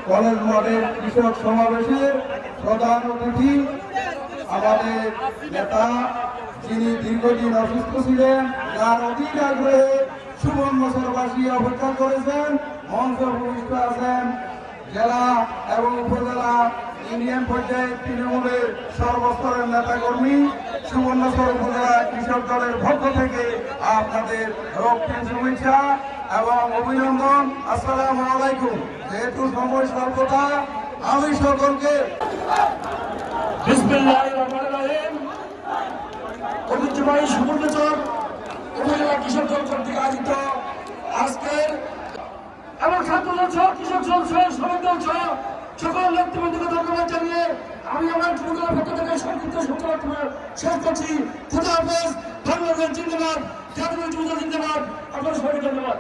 College মাঠের কৃষক সমাবেশের প্রধান অতিথি আমাদের নেতা, যিনি দীর্ঘদিন অসুস্থ ছিলেন, যার অধীন আগ্রহে সুমন বছরবাসী অপেক্ষা করেছেন, মঞ্চ ভূমিষ্ঠ আছেন জেলা এবং উপজেলা ইউনিয়ন পর্যায়ে তৃণমূলের সর্বস্তরের নেতাকর্মী। সুবর্ণচর উপজেলা কৃষক দলের পক্ষ থেকে আপনাদের রক্তিম শুভেচ্ছা এবং অভিনন্দন। আসসালামু আলাইকুম। যেহেতু সময় স্বল্পতা, আমি সকলকে বিসমিল্লাহির রহমানির রহিম ঐতিহ্যবাহী সুবর্ণচর উপজেলা কৃষক দল কর্তৃক আয়োজিত আজকের এবং ছাত্রদল সহ কৃষক দল সহ শ্রমিক দল সহ সকল নেতৃবৃন্দকে ধন্যবাদ জানিয়ে আমি আমার যুবদলের পক্ষ থেকে সংক্ষিপ্ত সূচনা শেষ করছি। খুদা হাফেজ। বাংলাদেশ জিন্দাবাদ, জাতীয় যুবদল জিন্দাবাদ। আপনার সবাইকে ধন্যবাদ।